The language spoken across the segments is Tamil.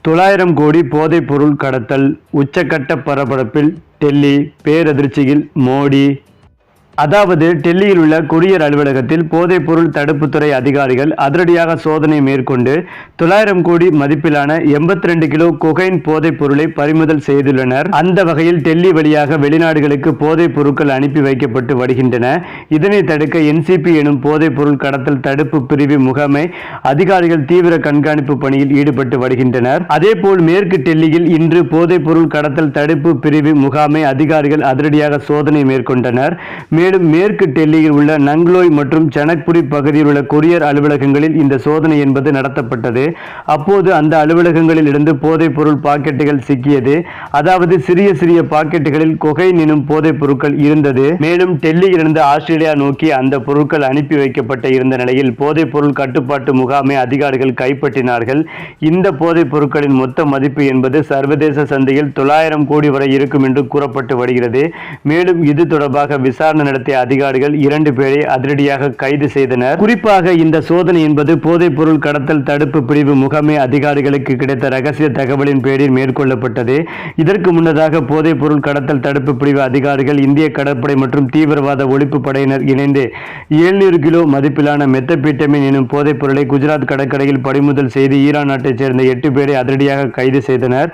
900 கோடி போதைப் பொருள் கடத்தல் உச்சக்கட்ட பரபரப்பில் டெல்லி பேரதிர்ச்சியில் மோடி. அதாவது டெல்லியில் உள்ள கொரியர் அலுவலகத்தில் போதைப்பொருள் தடுப்புத்துறை அதிகாரிகள் அதிரடியாக சோதனை மேற்கொண்டு 900 கோடி மதிப்பிலான 82 கிலோ கொகைன் போதைப் பொருளை பறிமுதல் செய்துள்ளனர். அந்த வகையில் டெல்லி வழியாக வெளிநாடுகளுக்கு போதைப் பொருட்கள் அனுப்பி வைக்கப்பட்டு வருகின்றன. இதனை தடுக்க என்சிபி எனும் போதைப் பொருள் கடத்தல் தடுப்பு பிரிவு முகாமை அதிகாரிகள் தீவிர கண்காணிப்பு பணியில் ஈடுபட்டு வருகின்றனர். அதேபோல் மேற்கு டெல்லியில் இன்று போதைப் பொருள் கடத்தல் தடுப்பு பிரிவு முகாமை அதிகாரிகள் அதிரடியாக சோதனை மேற்கொண்டனர். மேலும் மேற்கு டெல்லியில் உள்ள நங்லோய் மற்றும் ஜனக்புரி பகுதியில் உள்ள கொரியர் அலுவலகங்களில் இந்த சோதனை என்பது நடத்தப்பட்டது. அப்போது அந்த அலுவலகங்களில் இருந்து போதைப் பொருள் பாக்கெட்டுகள் சிக்கியது. அதாவது சிறிய சிறிய பாக்கெட்டுகளில் கொகைன் எனும் போதைப் பொருட்கள் இருந்தது. மேலும் டெல்லியிலிருந்து ஆஸ்திரேலியா நோக்கி அந்த பொருட்கள் அனுப்பி வைக்கப்பட்ட இருந்த நிலையில் போதைப் பொருள் கட்டுப்பாட்டு முகாமை அதிகாரிகள் கைப்பற்றினார்கள். இந்த போதைப் பொருட்களின் மொத்த மதிப்பு என்பது சர்வதேச சந்தையில் 900 கோடி வரை இருக்கும் என்று கூறப்பட்டு வருகிறது. மேலும் இது தொடர்பாக விசாரணை நடத்திய அதிகாரிகள் 2 பேரை அதிரடியாக கைது செய்தனர். குறிப்பாக இந்த சோதனை என்பது போதைப் பொருள் கடத்தல் தடுப்பு பிரிவு முகாமை அதிகாரிகளுக்கு கிடைத்த ரகசிய தகவலின் பேரில் மேற்கொள்ளப்பட்டது. இதற்கு முன்னதாக போதைப் பொருள் கடத்தல் தடுப்பு பிரிவு அதிகாரிகள் இந்திய கடற்படை மற்றும் தீவிரவாத ஒழிப்பு படையினர் இணைந்து 700 கிலோ மதிப்பிலான மெத்தபீட்டமின் எனும் போதைப் பொருளை குஜராத் கடற்கரையில் பறிமுதல் செய்து ஈரான் நாட்டைச் சேர்ந்த 8 பேரை அதிரடியாக கைது செய்தனர்.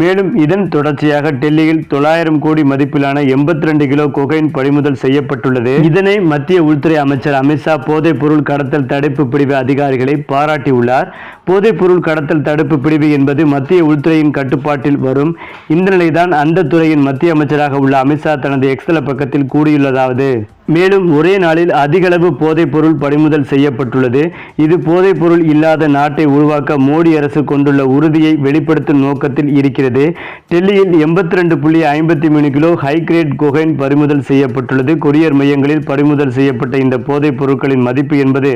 மேலும் இதன் தொடர்ச்சியாக டெல்லியில் 900 கோடி மதிப்பிலான 82 கிலோ கொகைன் பறிமுதல் செய்யப்பட்டுள்ளது. இதனை மத்திய உள்துறை அமைச்சர் அமித்ஷா போதைப் பொருள் கடத்தல் தடுப்பு பிரிவு அதிகாரிகளை பாராட்டியுள்ளார். போதைப் பொருள் கடத்தல் தடுப்பு பிரிவு என்பது மத்திய உள்துறையின் கட்டுப்பாட்டில் வரும். இந்த நிலைதான் அந்த துறையின் மத்திய அமைச்சராக உள்ள அமித்ஷா தனது எக்ஸ் பக்கத்தில் கூறியுள்ளதாவது. மேலும் ஒரே நாளில் அதிகளவு போதைப் பொருள் பறிமுதல் செய்யப்பட்டுள்ளது. இது போதைப் பொருள் இல்லாத நாட்டை உருவாக்க மோடி அரசு கொண்டுள்ள உறுதியை வெளிப்படுத்தும் நோக்கத்தில் இருக்கிறது. டெல்லியில் 82.53 கிலோ ஹை கிரேட் கொகைன் பறிமுதல் செய்யப்பட்டுள்ளது. கொரியர் மையங்களில் பறிமுதல் செய்யப்பட்ட இந்த போதைப் பொருட்களின் மதிப்பு என்பது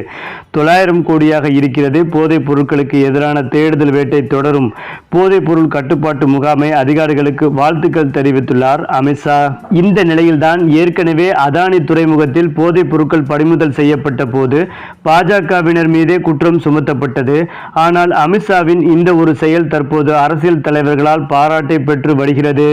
900 கோடியாக இருக்கிறது. போதைப் பொருட்களுக்கு எதிரான தேடுதல் வேட்டை தொடரும். போதைப் பொருள் கட்டுப்பாட்டு முகாமை அதிகாரிகளுக்கு வாழ்த்துக்கள் தெரிவித்துள்ளார் அமித்ஷா. இந்த நிலையில்தான் ஏற்கனவே அதானி துறைமுகத்தில் போதைப் பொருட்கள் பறிமுதல் செய்யப்பட்ட போது பாஜகவினர் மீதே குற்றம் சுமத்தப்பட்டது. ஆனால் அமித்ஷாவின் இந்த ஒரு செயல் தற்போது அரசியல் தலைவர்களால் பாராட்டை பெற்று வருகிறது.